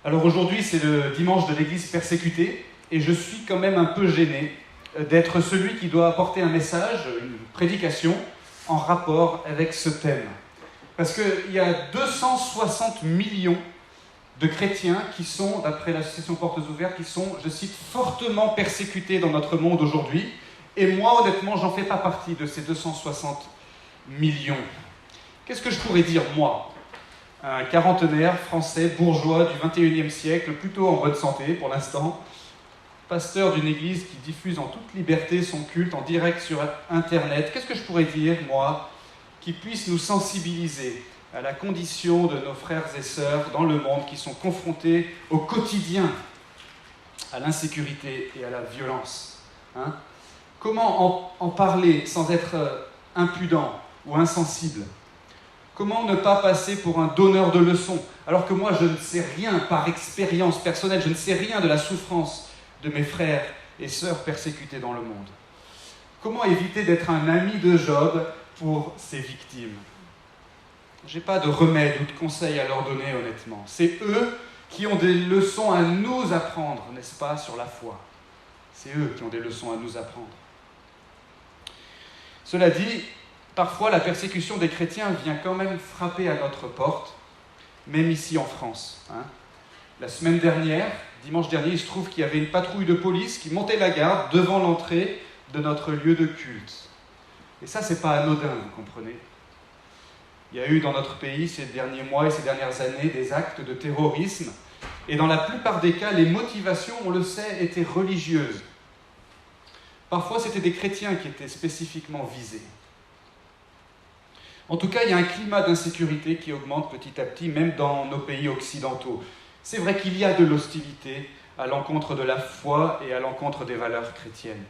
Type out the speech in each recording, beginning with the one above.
Alors aujourd'hui, c'est le dimanche de l'Église persécutée, et je suis quand même un peu gêné d'être celui qui doit apporter un message, une prédication, en rapport avec ce thème. Parce qu'il y a 260 millions de chrétiens qui sont, d'après l'association Portes Ouvertes, qui sont, je cite, fortement persécutés dans notre monde aujourd'hui. Et moi, honnêtement, j'en fais pas partie de ces 260 millions. Qu'est-ce que je pourrais dire, moi ? Un quarantenaire français, bourgeois du 21e siècle, plutôt en bonne santé pour l'instant, pasteur d'une église qui diffuse en toute liberté son culte en direct sur Internet. Qu'est-ce que je pourrais dire, moi, qui puisse nous sensibiliser à la condition de nos frères et sœurs dans le monde qui sont confrontés au quotidien à l'insécurité et à la violence, hein ? Comment en parler sans être impudent ou insensible ? Comment ne pas passer pour un donneur de leçons, alors que moi je ne sais rien par expérience personnelle, je ne sais rien de la souffrance de mes frères et sœurs persécutés dans le monde ? Comment éviter d'être un ami de Job pour ces victimes ? Je n'ai pas de remède ou de conseil à leur donner, honnêtement. C'est eux qui ont des leçons à nous apprendre, n'est-ce pas, sur la foi. C'est eux qui ont des leçons à nous apprendre. Cela dit, parfois la persécution des chrétiens vient quand même frapper à notre porte, même ici en France. La semaine dernière, dimanche dernier, il se trouve qu'il y avait une patrouille de police qui montait la garde devant l'entrée de notre lieu de culte. Et ça, c'est pas anodin, vous comprenez ? Il y a eu dans notre pays ces derniers mois et ces dernières années des actes de terrorisme, et dans la plupart des cas, les motivations, on le sait, étaient religieuses. Parfois, c'était des chrétiens qui étaient spécifiquement visés. En tout cas, il y a un climat d'insécurité qui augmente petit à petit, même dans nos pays occidentaux. C'est vrai qu'il y a de l'hostilité à l'encontre de la foi et à l'encontre des valeurs chrétiennes.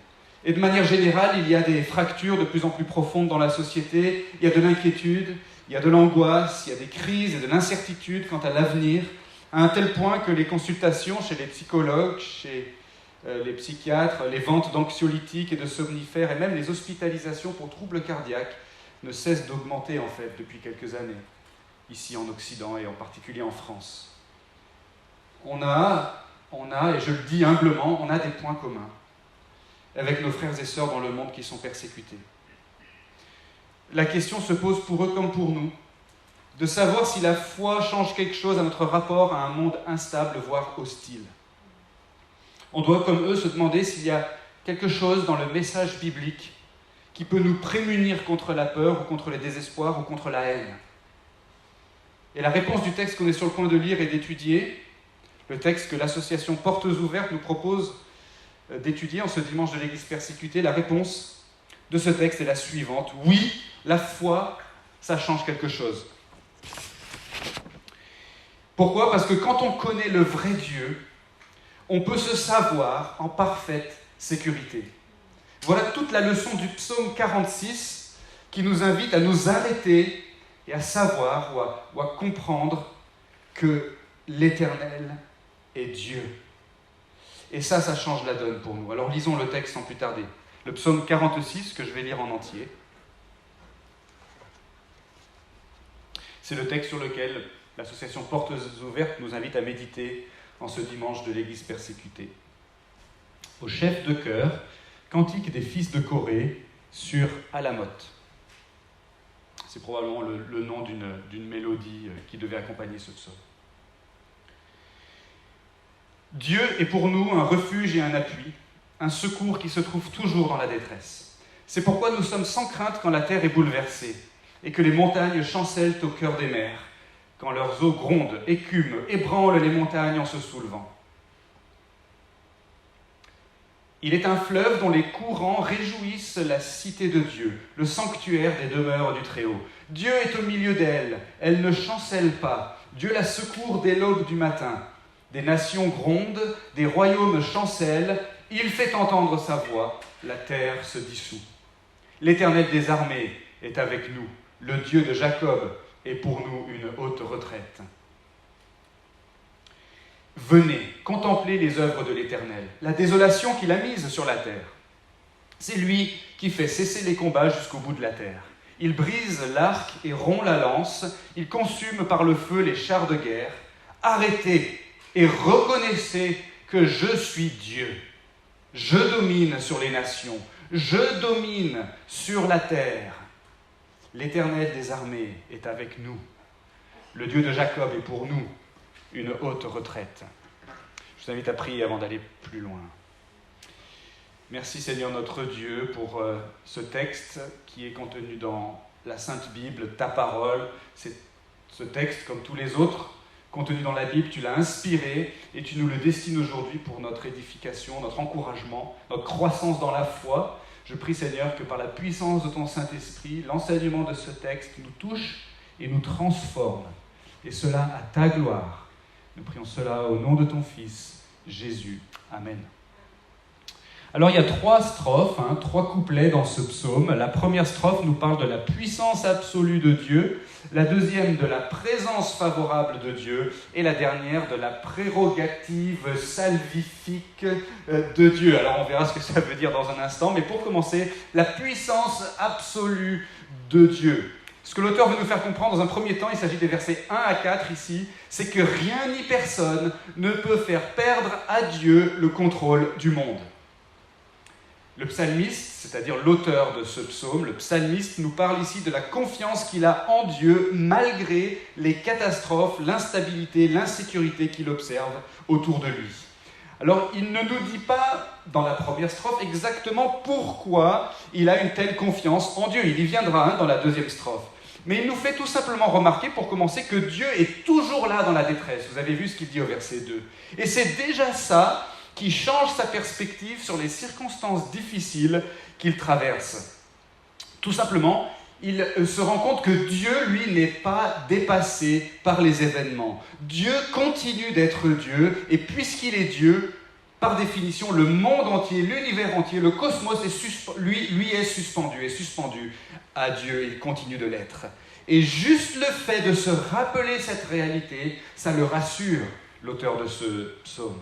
Et de manière générale, il y a des fractures de plus en plus profondes dans la société, il y a de l'inquiétude, il y a de l'angoisse, il y a des crises et de l'incertitude quant à l'avenir, à un tel point que les consultations chez les psychologues, chez les psychiatres, les ventes d'anxiolytiques et de somnifères, et même les hospitalisations pour troubles cardiaques ne cessent d'augmenter en fait depuis quelques années, ici en Occident et en particulier en France. On a, et je le dis humblement, on a des points communs avec nos frères et sœurs dans le monde qui sont persécutés. La question se pose pour eux comme pour nous, de savoir si la foi change quelque chose à notre rapport à un monde instable, voire hostile. On doit, comme eux, se demander s'il y a quelque chose dans le message biblique qui peut nous prémunir contre la peur, ou contre le désespoir, ou contre la haine. Et la réponse du texte qu'on est sur le point de lire et d'étudier, le texte que l'association Portes Ouvertes nous propose d'étudier en ce dimanche de l'Église persécutée, la réponse de ce texte est la suivante. Oui, la foi, ça change quelque chose. Pourquoi ? Parce que quand on connaît le vrai Dieu, on peut se savoir en parfaite sécurité. Voilà toute la leçon du psaume 46 qui nous invite à nous arrêter et à savoir ou à comprendre que l'Éternel est Dieu. Et ça change la donne pour nous. Alors lisons le texte sans plus tarder. Le psaume 46 que je vais lire en entier. C'est le texte sur lequel l'association Portes Ouvertes nous invite à méditer en ce dimanche de l'Église persécutée. Au chef de chœur, cantique des fils de Corée sur Alamoth. C'est probablement le nom d'une mélodie qui devait accompagner ce psaume. Dieu est pour nous un refuge et un appui, un secours qui se trouve toujours dans la détresse. C'est pourquoi nous sommes sans crainte quand la terre est bouleversée et que les montagnes chancellent au cœur des mers, quand leurs eaux grondent, écument, ébranlent les montagnes en se soulevant. Il est un fleuve dont les courants réjouissent la cité de Dieu, le sanctuaire des demeures du Très-Haut. Dieu est au milieu d'elle, elle ne chancelle pas. Dieu la secourt dès l'aube du matin. Des nations grondent, des royaumes chancellent, il fait entendre sa voix, la terre se dissout. L'Éternel des armées est avec nous, le Dieu de Jacob est pour nous une haute retraite. Venez, contemplez les œuvres de l'Éternel, la désolation qu'il a mise sur la terre. C'est lui qui fait cesser les combats jusqu'au bout de la terre. Il brise l'arc et rompt la lance, il consume par le feu les chars de guerre. Arrêtez et reconnaissez que je suis Dieu. Je domine sur les nations, je domine sur la terre. L'Éternel des armées est avec nous. Le Dieu de Jacob est pour nous une haute retraite. Je vous invite à prier avant d'aller plus loin. Merci Seigneur notre Dieu pour ce texte qui est contenu dans la Sainte Bible, ta parole. Ce texte, comme tous les autres contenus dans la Bible, tu l'as inspiré et tu nous le destines aujourd'hui pour notre édification, notre encouragement, notre croissance dans la foi. Je prie Seigneur que par la puissance de ton Saint-Esprit, l'enseignement de ce texte nous touche et nous transforme. Et cela à ta gloire. Nous prions cela au nom de ton Fils, Jésus. Amen. Alors il y a 3 strophes, 3 couplets dans ce psaume. La première strophe nous parle de la puissance absolue de Dieu, la deuxième de la présence favorable de Dieu, et la dernière de la prérogative salvifique de Dieu. Alors on verra ce que ça veut dire dans un instant, mais pour commencer, la puissance absolue de Dieu. Ce que l'auteur veut nous faire comprendre dans un premier temps, il s'agit des versets 1 à 4 ici, c'est que rien ni personne ne peut faire perdre à Dieu le contrôle du monde. Le psalmiste, c'est-à-dire l'auteur de ce psaume, le psalmiste nous parle ici de la confiance qu'il a en Dieu malgré les catastrophes, l'instabilité, l'insécurité qu'il observe autour de lui. Alors, il ne nous dit pas dans la première strophe exactement pourquoi il a une telle confiance en Dieu. Il y viendra dans la deuxième strophe. Mais il nous fait tout simplement remarquer, pour commencer, que Dieu est toujours là dans la détresse. Vous avez vu ce qu'il dit au verset 2. Et c'est déjà ça qui change sa perspective sur les circonstances difficiles qu'il traverse. Tout simplement, il se rend compte que Dieu, lui, n'est pas dépassé par les événements. Dieu continue d'être Dieu, et puisqu'il est Dieu, par définition, le monde entier, l'univers entier, le cosmos, lui est suspendu à Dieu, il continue de l'être. Et juste le fait de se rappeler cette réalité, ça le rassure, l'auteur de ce psaume.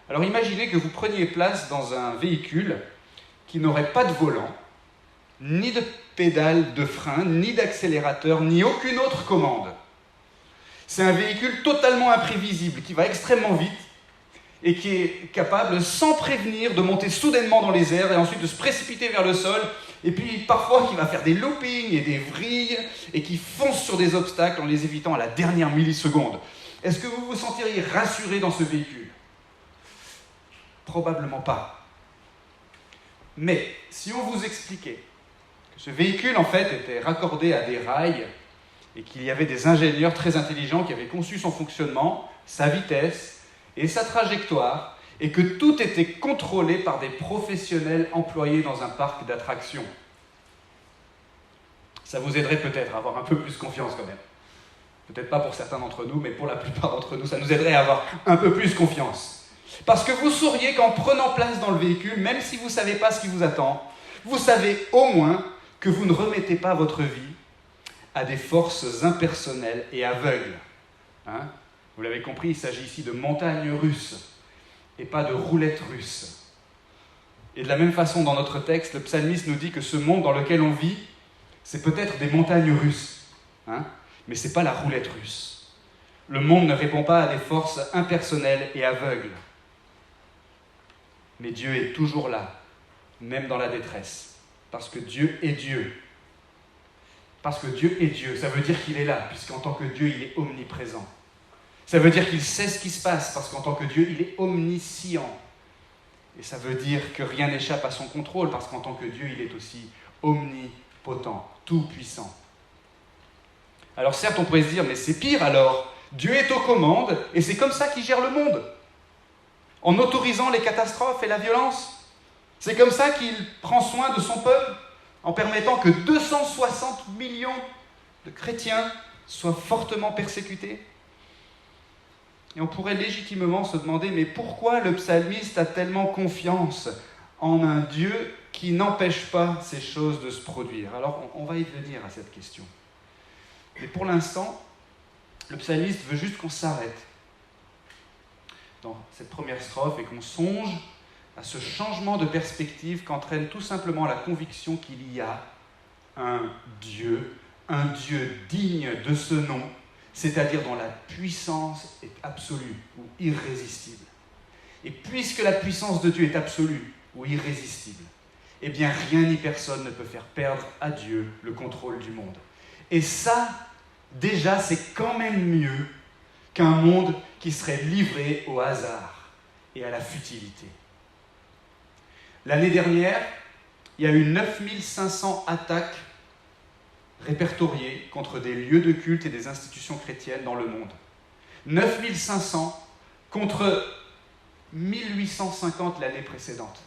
Alors imaginez que vous preniez place dans un véhicule qui n'aurait pas de volant, ni de pédale de frein, ni d'accélérateur, ni aucune autre commande. C'est un véhicule totalement imprévisible, qui va extrêmement vite et qui est capable, sans prévenir, de monter soudainement dans les airs et ensuite de se précipiter vers le sol, et puis parfois qui va faire des loopings et des vrilles et qui fonce sur des obstacles en les évitant à la dernière milliseconde. Est-ce que vous vous sentiriez rassuré dans ce véhicule ? Probablement pas. Mais si on vous expliquait que ce véhicule en fait était raccordé à des rails et qu'il y avait des ingénieurs très intelligents qui avaient conçu son fonctionnement, sa vitesse et sa trajectoire, et que tout était contrôlé par des professionnels employés dans un parc d'attractions, ça vous aiderait peut-être à avoir un peu plus confiance quand même. Peut-être pas pour certains d'entre nous, mais pour la plupart d'entre nous, ça nous aiderait à avoir un peu plus confiance. Parce que vous sauriez qu'en prenant place dans le véhicule, même si vous ne savez pas ce qui vous attend, vous savez au moins que vous ne remettez pas votre vie à des forces impersonnelles et aveugles. Vous l'avez compris, il s'agit ici de montagnes russes et pas de roulettes russes. Et de la même façon, dans notre texte, le psalmiste nous dit que ce monde dans lequel on vit, c'est peut-être des montagnes russes, mais ce n'est pas la roulette russe. Le monde ne répond pas à des forces impersonnelles et aveugles. Mais Dieu est toujours là, même dans la détresse, parce que Dieu est Dieu. Parce que Dieu est Dieu, ça veut dire qu'il est là, puisqu'en tant que Dieu, il est omniprésent. Ça veut dire qu'il sait ce qui se passe, parce qu'en tant que Dieu, il est omniscient. Et ça veut dire que rien n'échappe à son contrôle, parce qu'en tant que Dieu, il est aussi omnipotent, tout-puissant. Alors certes, on pourrait se dire, mais c'est pire alors. Dieu est aux commandes, et c'est comme ça qu'il gère le monde. En autorisant les catastrophes et la violence. C'est comme ça qu'il prend soin de son peuple, en permettant que 260 millions de chrétiens soient fortement persécutés. Et on pourrait légitimement se demander, mais pourquoi le psalmiste a tellement confiance en un Dieu qui n'empêche pas ces choses de se produire? Alors on va y venir à cette question. Mais pour l'instant, le psalmiste veut juste qu'on s'arrête dans cette première strophe et qu'on songe à ce changement de perspective qu'entraîne tout simplement la conviction qu'il y a un Dieu digne de ce nom, c'est-à-dire dont la puissance est absolue ou irrésistible. Et puisque la puissance de Dieu est absolue ou irrésistible, eh bien rien ni personne ne peut faire perdre à Dieu le contrôle du monde. Et ça, déjà, c'est quand même mieux qu'un monde qui serait livré au hasard et à la futilité. L'année dernière, il y a eu 9500 attaques répertoriées contre des lieux de culte et des institutions chrétiennes dans le monde. 9500 contre 1850 l'année précédente.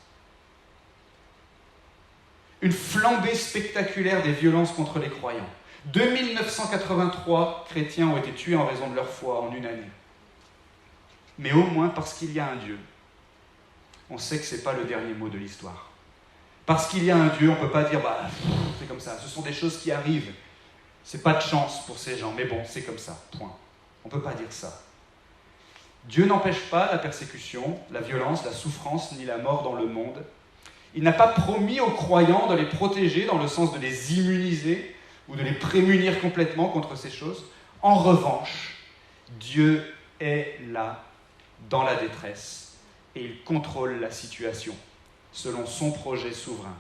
Une flambée spectaculaire des violences contre les croyants. 2983 chrétiens ont été tués en raison de leur foi en une année. Mais au moins parce qu'il y a un Dieu, on sait que ce n'est pas le dernier mot de l'histoire. Parce qu'il y a un Dieu, on ne peut pas dire « c'est comme ça ». Ce sont des choses qui arrivent. Ce n'est pas de chance pour ces gens, mais bon, c'est comme ça, point. On ne peut pas dire ça. Dieu n'empêche pas la persécution, la violence, la souffrance, ni la mort dans le monde. Il n'a pas promis aux croyants de les protéger dans le sens de les immuniser ou de les prémunir complètement contre ces choses. En revanche, Dieu est là, dans la détresse, et il contrôle la situation, selon son projet souverain.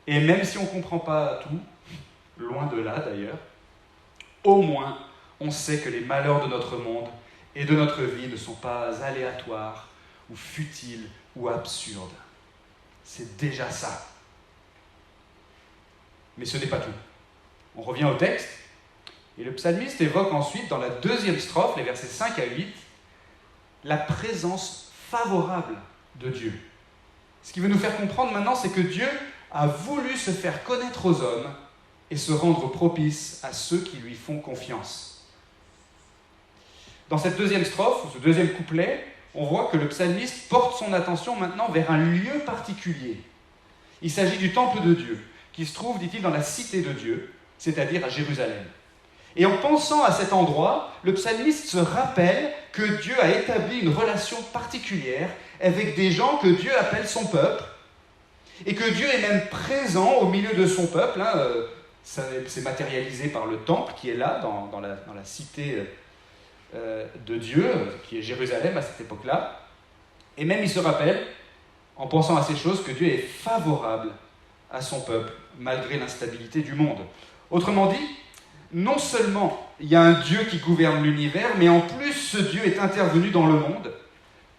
Et même si on ne comprend pas tout, loin de là d'ailleurs, au moins on sait que les malheurs de notre monde et de notre vie ne sont pas aléatoires, ou futiles, ou absurdes. C'est déjà ça. Mais ce n'est pas tout. On revient au texte, et le psalmiste évoque ensuite, dans la deuxième strophe, les versets 5 à 8, la présence favorable de Dieu. Ce qui veut nous faire comprendre maintenant, c'est que Dieu a voulu se faire connaître aux hommes et se rendre propice à ceux qui lui font confiance. Dans cette deuxième strophe, ou ce deuxième couplet, on voit que le psalmiste porte son attention maintenant vers un lieu particulier. Il s'agit du temple de Dieu, qui se trouve, dit-il, dans la cité de Dieu, c'est-à-dire à Jérusalem. Et en pensant à cet endroit, le psalmiste se rappelle que Dieu a établi une relation particulière avec des gens que Dieu appelle son peuple, et que Dieu est même présent au milieu de son peuple. C'est matérialisé par le temple qui est là, dans la cité de Dieu, qui est Jérusalem à cette époque-là. Et même il se rappelle, en pensant à ces choses, que Dieu est favorable à son peuple, malgré l'instabilité du monde. Autrement dit, non seulement il y a un Dieu qui gouverne l'univers, mais en plus ce Dieu est intervenu dans le monde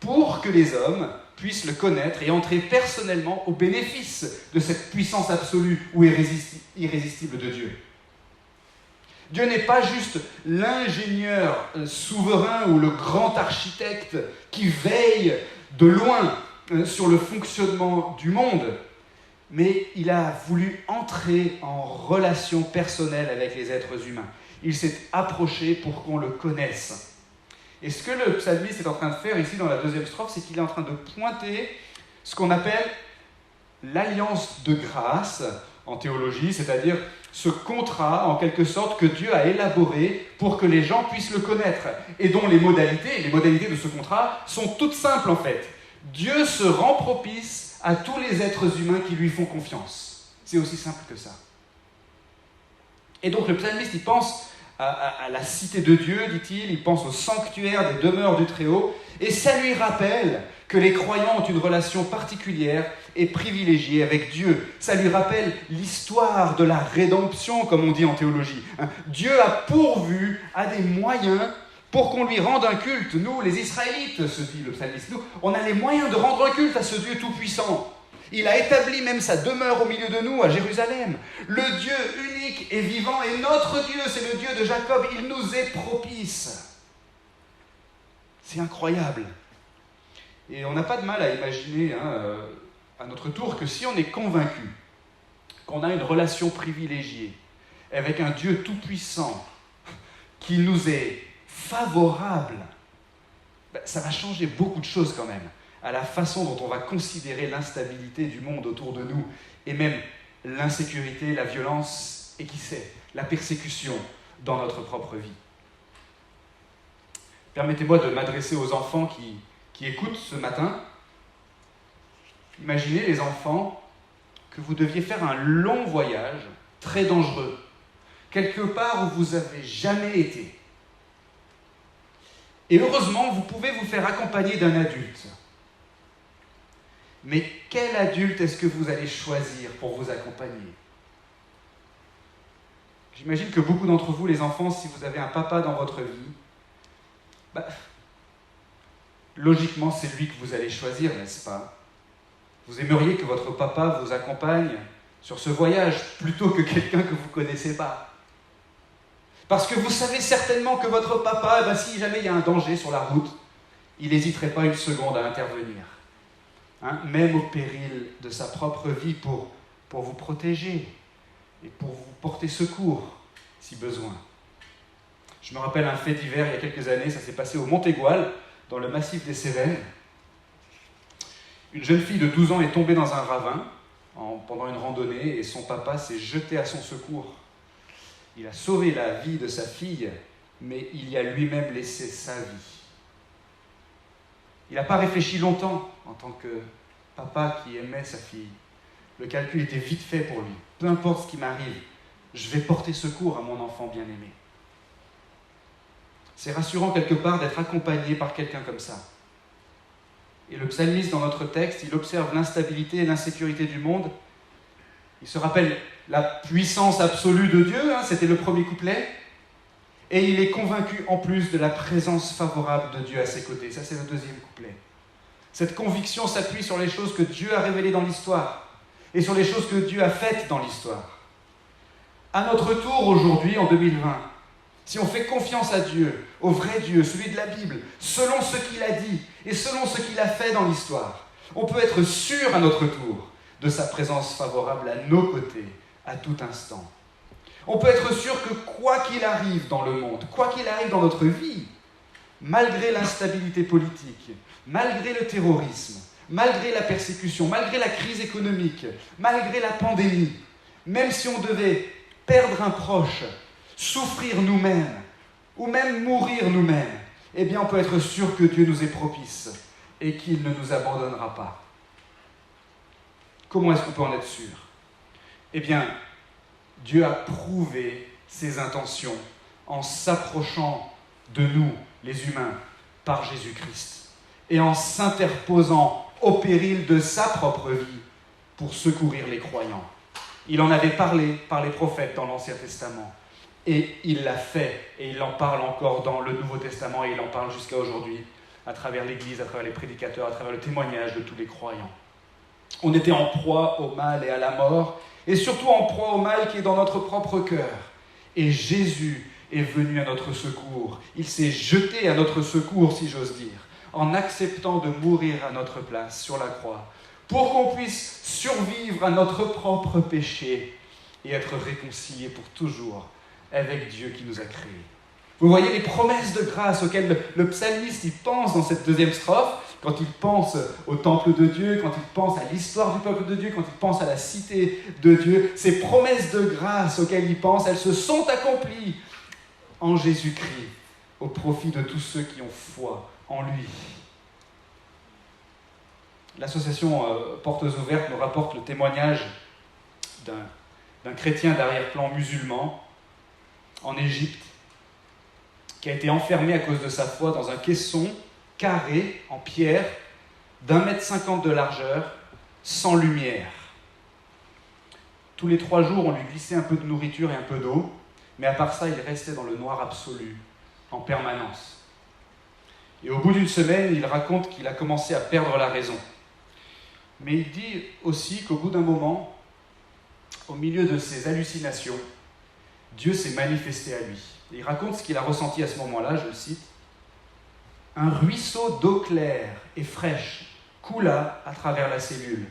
pour que les hommes puissent le connaître et entrer personnellement au bénéfice de cette puissance absolue ou irrésistible de Dieu. Dieu n'est pas juste l'ingénieur souverain ou le grand architecte qui veille de loin sur le fonctionnement du monde, mais il a voulu entrer en relation personnelle avec les êtres humains. Il s'est approché pour qu'on le connaisse. Et ce que le psalmiste est en train de faire ici dans la deuxième strophe, c'est qu'il est en train de pointer ce qu'on appelle l'alliance de grâce en théologie, c'est-à-dire ce contrat, en quelque sorte, que Dieu a élaboré pour que les gens puissent le connaître, et dont les modalités de ce contrat sont toutes simples en fait. Dieu se rend propice à tous les êtres humains qui lui font confiance. C'est aussi simple que ça. Et donc le psalmiste, il pense à la cité de Dieu, dit-il, il pense au sanctuaire des demeures du Très-Haut, et ça lui rappelle que les croyants ont une relation particulière et privilégiée avec Dieu. Ça lui rappelle l'histoire de la rédemption, comme on dit en théologie. Dieu a pourvu à des moyens pour qu'on lui rende un culte. Nous, les Israélites, se dit le psalmiste, nous, on a les moyens de rendre un culte à ce Dieu tout-puissant. Il a établi même sa demeure au milieu de nous, à Jérusalem. Le Dieu unique et vivant est notre Dieu, c'est le Dieu de Jacob, il nous est propice. C'est incroyable. Et on n'a pas de mal à imaginer, à notre tour, que si on est convaincu qu'on a une relation privilégiée avec un Dieu tout-puissant qui nous est favorable, ça va changer beaucoup de choses quand même, à la façon dont on va considérer l'instabilité du monde autour de nous, et même l'insécurité, la violence, et qui sait, la persécution dans notre propre vie. Permettez-moi de m'adresser aux enfants qui écoutent ce matin. Imaginez, les enfants, que vous deviez faire un long voyage, très dangereux, quelque part où vous n'avez jamais été, Et heureusement, vous pouvez vous faire accompagner d'un adulte. Mais quel adulte est-ce que vous allez choisir pour vous accompagner ? J'imagine que beaucoup d'entre vous, les enfants, si vous avez un papa dans votre vie, logiquement, c'est lui que vous allez choisir, n'est-ce pas ? Vous aimeriez que votre papa vous accompagne sur ce voyage plutôt que quelqu'un que vous ne connaissez pas. Parce que vous savez certainement que votre papa, si jamais il y a un danger sur la route, il n'hésiterait pas une seconde à intervenir. Même au péril de sa propre vie pour vous protéger et pour vous porter secours, si besoin. Je me rappelle un fait divers il y a quelques années, ça s'est passé au Montégoal, dans le massif des Cévennes. Une jeune fille de 12 ans est tombée dans un ravin pendant une randonnée et son papa s'est jeté à son secours. Il a sauvé la vie de sa fille, mais il y a lui-même laissé sa vie. Il n'a pas réfléchi longtemps en tant que papa qui aimait sa fille. Le calcul était vite fait pour lui. Peu importe ce qui m'arrive, je vais porter secours à mon enfant bien-aimé. C'est rassurant quelque part d'être accompagné par quelqu'un comme ça. Et le psalmiste, dans notre texte, il observe l'instabilité et l'insécurité du monde. Il se rappelle la puissance absolue de Dieu, c'était le premier couplet. Et il est convaincu en plus de la présence favorable de Dieu à ses côtés. Ça, c'est le deuxième couplet. Cette conviction s'appuie sur les choses que Dieu a révélées dans l'histoire et sur les choses que Dieu a faites dans l'histoire. À notre tour, aujourd'hui, en 2020, si on fait confiance à Dieu, au vrai Dieu, celui de la Bible, selon ce qu'il a dit et selon ce qu'il a fait dans l'histoire, on peut être sûr à notre tour de sa présence favorable à nos côtés, à tout instant. On peut être sûr que quoi qu'il arrive dans le monde, quoi qu'il arrive dans notre vie, malgré l'instabilité politique, malgré le terrorisme, malgré la persécution, malgré la crise économique, malgré la pandémie, même si on devait perdre un proche, souffrir nous-mêmes, ou même mourir nous-mêmes, eh bien on peut être sûr que Dieu nous est propice et qu'il ne nous abandonnera pas. Comment est-ce qu'on peut en être sûr ? Eh bien, Dieu a prouvé ses intentions en s'approchant de nous, les humains, par Jésus-Christ, et en s'interposant au péril de sa propre vie pour secourir les croyants. Il en avait parlé par les prophètes dans l'Ancien Testament, et il l'a fait, et il en parle encore dans le Nouveau Testament, et il en parle jusqu'à aujourd'hui, à travers l'Église, à travers les prédicateurs, à travers le témoignage de tous les croyants. On était en proie au mal et à la mort, et surtout en proie au mal qui est dans notre propre cœur. Et Jésus est venu à notre secours. Il s'est jeté à notre secours, si j'ose dire, en acceptant de mourir à notre place sur la croix, pour qu'on puisse survivre à notre propre péché et être réconciliés pour toujours avec Dieu qui nous a créés. Vous voyez les promesses de grâce auxquelles le psalmiste il pense dans cette deuxième strophe, quand il pense au temple de Dieu, quand il pense à l'histoire du peuple de Dieu, quand il pense à la cité de Dieu, ces promesses de grâce auxquelles il pense, elles se sont accomplies en Jésus-Christ, au profit de tous ceux qui ont foi en lui. L'association Portes Ouvertes nous rapporte le témoignage d'un chrétien d'arrière-plan musulman en Égypte, qui a été enfermé à cause de sa foi dans un caisson carré en pierre d'1,50 m de largeur, sans lumière. Tous les 3 jours, on lui glissait un peu de nourriture et un peu d'eau, mais à part ça, il restait dans le noir absolu, en permanence. Et au bout d'une semaine, il raconte qu'il a commencé à perdre la raison. Mais il dit aussi qu'au bout d'un moment, au milieu de ses hallucinations, Dieu s'est manifesté à lui. Et il raconte ce qu'il a ressenti à ce moment-là, je le cite. « Un ruisseau d'eau claire et fraîche coula à travers la cellule,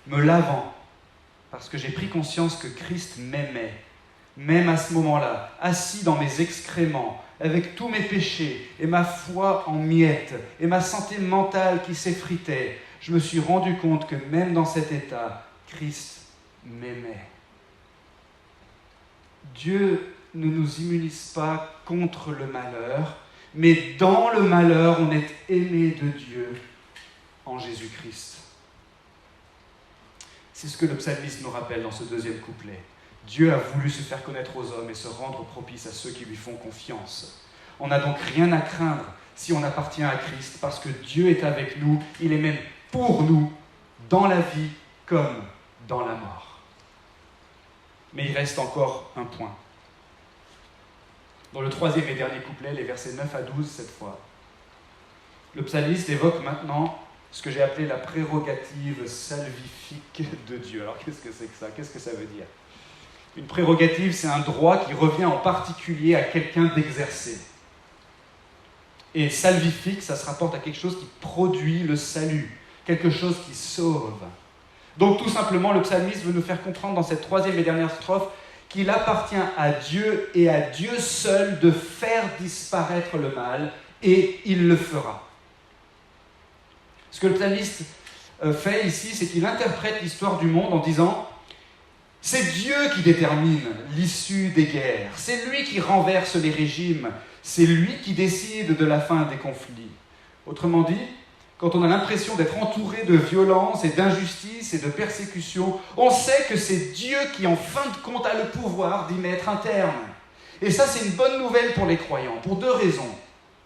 me lavant, parce que j'ai pris conscience que Christ m'aimait, même à ce moment-là, assis dans mes excréments, avec tous mes péchés et ma foi en miettes et ma santé mentale qui s'effritait, je me suis rendu compte que même dans cet état, Christ m'aimait. » Dieu ne nous immunise pas contre le malheur, mais dans le malheur, on est aimé de Dieu en Jésus-Christ. C'est ce que le psalmiste nous rappelle dans ce deuxième couplet. Dieu a voulu se faire connaître aux hommes et se rendre propice à ceux qui lui font confiance. On n'a donc rien à craindre si on appartient à Christ, parce que Dieu est avec nous, il est même pour nous, dans la vie comme dans la mort. Mais il reste encore un point. Dans le troisième et dernier couplet, les versets 9 à 12 cette fois, le psalmiste évoque maintenant ce que j'ai appelé la prérogative salvifique de Dieu. Alors qu'est-ce que c'est que ça? Qu'est-ce que ça veut dire? Une prérogative, c'est un droit qui revient en particulier à quelqu'un d'exercer. Et salvifique, ça se rapporte à quelque chose qui produit le salut, quelque chose qui sauve. Donc tout simplement, le psalmiste veut nous faire comprendre dans cette troisième et dernière strophe qu'il appartient à Dieu et à Dieu seul de faire disparaître le mal, et il le fera. Ce que le psalmiste fait ici, c'est qu'il interprète l'histoire du monde en disant « C'est Dieu qui détermine l'issue des guerres, c'est lui qui renverse les régimes, c'est lui qui décide de la fin des conflits. » Autrement dit, quand on a l'impression d'être entouré de violence et d'injustice et de persécution, on sait que c'est Dieu qui, en fin de compte, a le pouvoir d'y mettre un terme. Et ça, c'est une bonne nouvelle pour les croyants, pour deux raisons.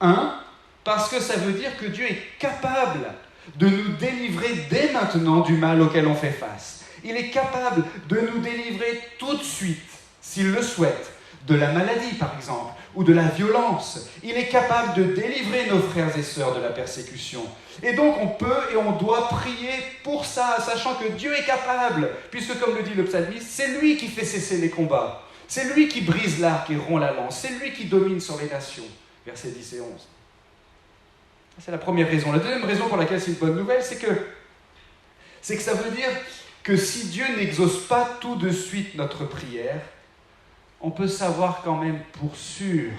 Un, parce que ça veut dire que Dieu est capable de nous délivrer dès maintenant du mal auquel on fait face. Il est capable de nous délivrer tout de suite, s'il le souhaite, de la maladie par exemple, ou de la violence. Il est capable de délivrer nos frères et sœurs de la persécution. Et donc on peut et on doit prier pour ça, sachant que Dieu est capable, puisque comme le dit le psalmiste, c'est lui qui fait cesser les combats. C'est lui qui brise l'arc et rompt la lance. C'est lui qui domine sur les nations. Versets 10 et 11. C'est la première raison. La deuxième raison pour laquelle c'est une bonne nouvelle, c'est que ça veut dire que si Dieu n'exauce pas tout de suite notre prière, on peut savoir quand même pour sûr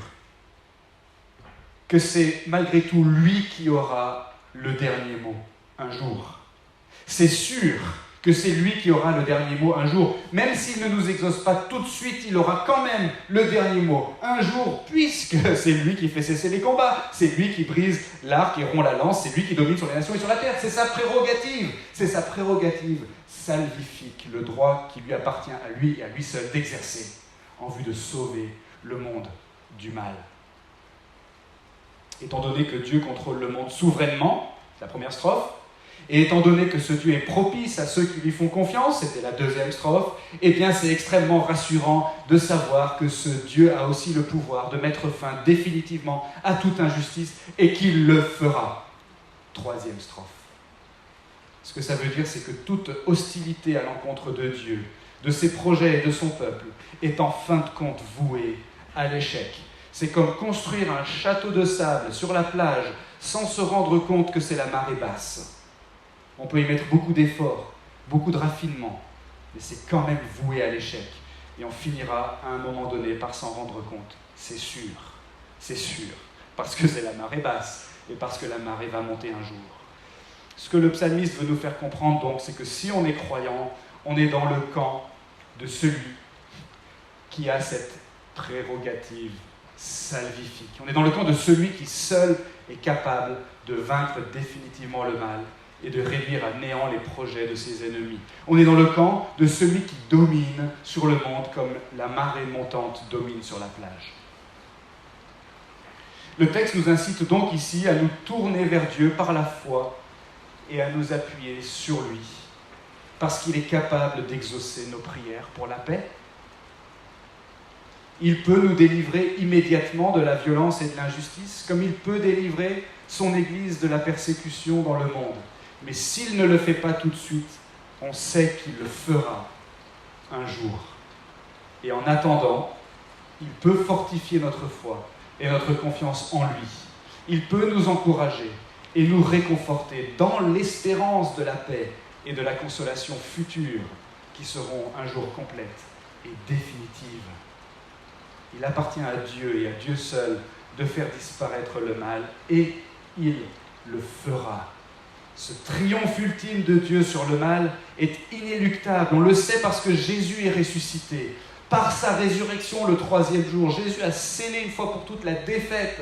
que c'est malgré tout lui qui aura le dernier mot un jour. C'est sûr que c'est lui qui aura le dernier mot un jour. Même s'il ne nous exauce pas tout de suite, il aura quand même le dernier mot un jour, puisque c'est lui qui fait cesser les combats, c'est lui qui brise l'arc et rompt la lance, c'est lui qui domine sur les nations et sur la terre. C'est sa prérogative salvifique, le droit qui lui appartient à lui et à lui seul d'exercer en vue de sauver le monde du mal. Étant donné que Dieu contrôle le monde souverainement, c'est la première strophe, et étant donné que ce Dieu est propice à ceux qui lui font confiance, c'était la deuxième strophe, eh bien c'est extrêmement rassurant de savoir que ce Dieu a aussi le pouvoir de mettre fin définitivement à toute injustice et qu'il le fera. Troisième strophe. Ce que ça veut dire, c'est que toute hostilité à l'encontre de Dieu, de ses projets et de son peuple, est en fin de compte vouée à l'échec. C'est comme construire un château de sable sur la plage sans se rendre compte que c'est la marée basse. On peut y mettre beaucoup d'efforts, beaucoup de raffinement, mais c'est quand même voué à l'échec. Et on finira à un moment donné par s'en rendre compte. C'est sûr, parce que c'est la marée basse et parce que la marée va monter un jour. Ce que le psalmiste veut nous faire comprendre donc, c'est que si on est croyant, on est dans le camp de celui qui a cette prérogative salvifique. On est dans le camp de celui qui seul est capable de vaincre définitivement le mal et de réduire à néant les projets de ses ennemis. On est dans le camp de celui qui domine sur le monde comme la marée montante domine sur la plage. Le texte nous incite donc ici à nous tourner vers Dieu par la foi et à nous appuyer sur lui, parce qu'il est capable d'exaucer nos prières pour la paix. Il peut nous délivrer immédiatement de la violence et de l'injustice, comme il peut délivrer son Église de la persécution dans le monde. Mais s'il ne le fait pas tout de suite, on sait qu'il le fera un jour. Et en attendant, il peut fortifier notre foi et notre confiance en lui. Il peut nous encourager et nous réconforter dans l'espérance de la paix et de la consolation future qui seront un jour complètes et définitives. Il appartient à Dieu et à Dieu seul de faire disparaître le mal, et il le fera. Ce triomphe ultime de Dieu sur le mal est inéluctable. On le sait parce que Jésus est ressuscité. Par sa résurrection le troisième jour, Jésus a scellé une fois pour toutes la défaite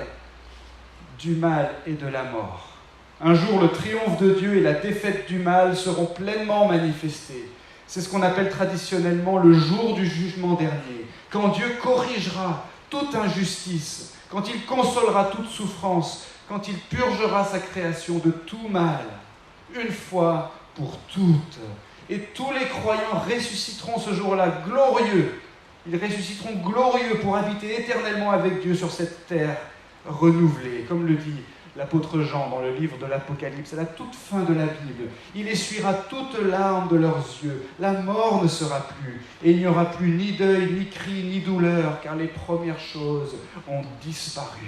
du mal et de la mort. Un jour, le triomphe de Dieu et la défaite du mal seront pleinement manifestés. C'est ce qu'on appelle traditionnellement le jour du jugement dernier, quand Dieu corrigera toute injustice, quand il consolera toute souffrance, quand il purgera sa création de tout mal, une fois pour toutes. Et tous les croyants ressusciteront ce jour-là glorieux. Ils ressusciteront glorieux pour habiter éternellement avec Dieu sur cette terre renouvelée, comme le dit l'apôtre Jean dans le livre de l'Apocalypse, à la toute fin de la Bible. Il essuiera toute larme de leurs yeux, la mort ne sera plus, et il n'y aura plus ni deuil, ni cri, ni douleur, car les premières choses ont disparu.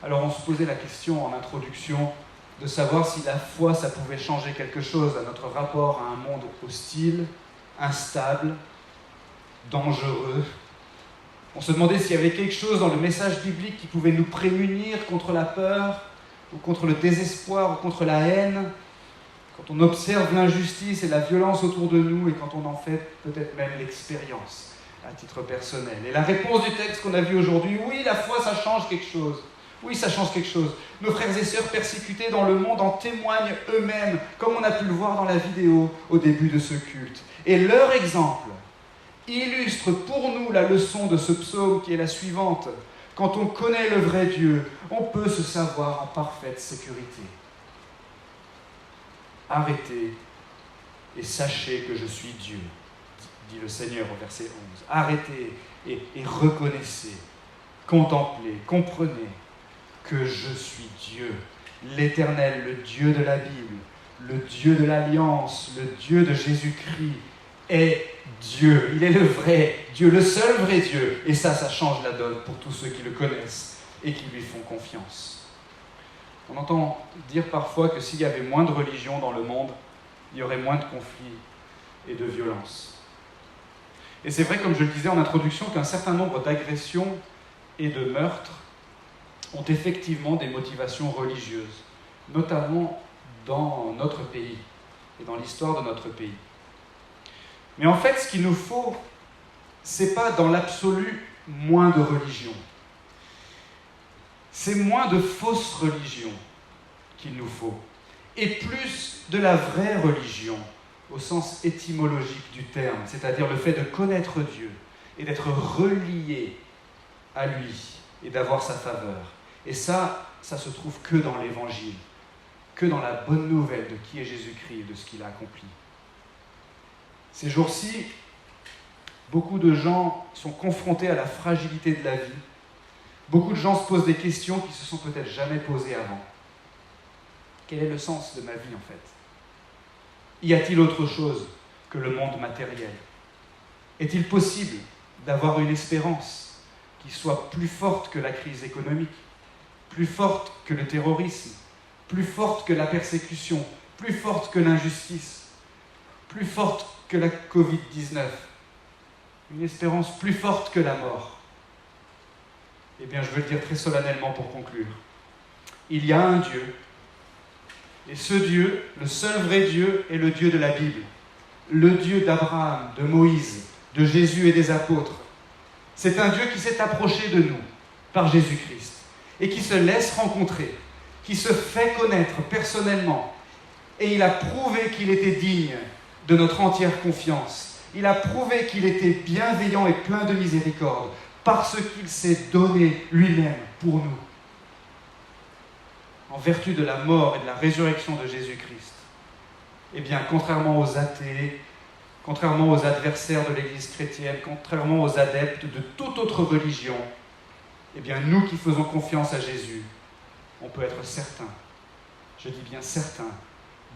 Alors on se posait la question en introduction de savoir si la foi, ça pouvait changer quelque chose à notre rapport à un monde hostile, instable, dangereux. On se demandait s'il y avait quelque chose dans le message biblique qui pouvait nous prémunir contre la peur, ou contre le désespoir, ou contre la haine, quand on observe l'injustice et la violence autour de nous, et quand on en fait peut-être même l'expérience à titre personnel. Et la réponse du texte qu'on a vu aujourd'hui, oui, la foi, ça change quelque chose. Oui, ça change quelque chose. Nos frères et sœurs persécutés dans le monde en témoignent eux-mêmes, comme on a pu le voir dans la vidéo au début de ce culte. Et leur exemple illustre pour nous la leçon de ce psaume qui est la suivante. Quand on connaît le vrai Dieu, on peut se savoir en parfaite sécurité. Arrêtez et sachez que je suis Dieu, dit le Seigneur au verset 11. Arrêtez et reconnaissez, contemplez, comprenez que je suis Dieu, l'Éternel, le Dieu de la Bible, le Dieu de l'Alliance, le Dieu de Jésus-Christ est Dieu. Il est le vrai Dieu, le seul vrai Dieu. Et ça change la donne pour tous ceux qui le connaissent et qui lui font confiance. On entend dire parfois que s'il y avait moins de religion dans le monde, il y aurait moins de conflits et de violences. Et c'est vrai, comme je le disais en introduction, qu'un certain nombre d'agressions et de meurtres ont effectivement des motivations religieuses, notamment dans notre pays et dans l'histoire de notre pays. Mais en fait, ce qu'il nous faut, c'est pas dans l'absolu moins de religion. C'est moins de fausses religions qu'il nous faut, et plus de la vraie religion, au sens étymologique du terme, c'est-à-dire le fait de connaître Dieu et d'être relié à lui et d'avoir sa faveur. Et ça se trouve que dans l'Évangile, que dans la bonne nouvelle de qui est Jésus-Christ et de ce qu'il a accompli. Ces jours-ci, beaucoup de gens sont confrontés à la fragilité de la vie. Beaucoup de gens se posent des questions qui se sont peut-être jamais posées avant. Quel est le sens de ma vie, en fait ? Y a-t-il autre chose que le monde matériel ? Est-il possible d'avoir une espérance qui soit plus forte que la crise économique, plus forte que le terrorisme, plus forte que la persécution, plus forte que l'injustice, plus forte que la Covid-19, une espérance plus forte que la mort? Eh bien, je veux le dire très solennellement pour conclure. Il y a un Dieu, et ce Dieu, le seul vrai Dieu, est le Dieu de la Bible, le Dieu d'Abraham, de Moïse, de Jésus et des apôtres. C'est un Dieu qui s'est approché de nous par Jésus-Christ et qui se laisse rencontrer, qui se fait connaître personnellement. Et il a prouvé qu'il était digne de notre entière confiance. Il a prouvé qu'il était bienveillant et plein de miséricorde parce qu'il s'est donné lui-même pour nous. En vertu de la mort et de la résurrection de Jésus-Christ, eh bien, contrairement aux athées, contrairement aux adversaires de l'Église chrétienne, contrairement aux adeptes de toute autre religion, eh bien, nous qui faisons confiance à Jésus, on peut être certain, je dis bien certain,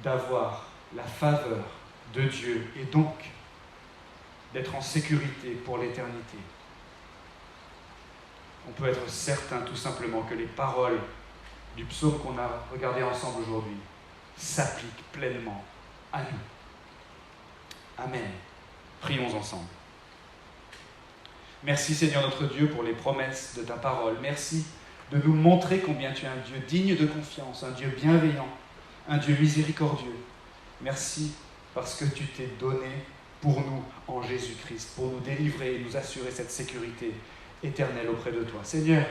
d'avoir la faveur de Dieu et donc d'être en sécurité pour l'éternité. On peut être certain tout simplement que les paroles du psaume qu'on a regardé ensemble aujourd'hui s'appliquent pleinement à nous. Amen. Prions ensemble. Merci Seigneur notre Dieu pour les promesses de ta parole. Merci de nous montrer combien tu es un Dieu digne de confiance, un Dieu bienveillant, un Dieu miséricordieux. Merci parce que tu t'es donné pour nous en Jésus-Christ, pour nous délivrer et nous assurer cette sécurité éternelle auprès de toi. Seigneur,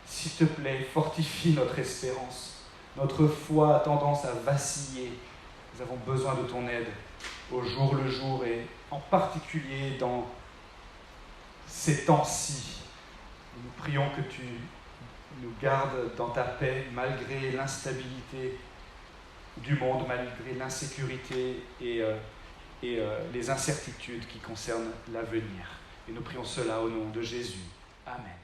s'il te plaît, fortifie notre espérance. Notre foi a tendance à vaciller. Nous avons besoin de ton aide au jour le jour et en particulier dans ces temps-ci. Nous prions que tu nous gardes dans ta paix malgré l'instabilité du monde, malgré l'insécurité et les incertitudes qui concernent l'avenir. Et nous prions cela au nom de Jésus. Amen.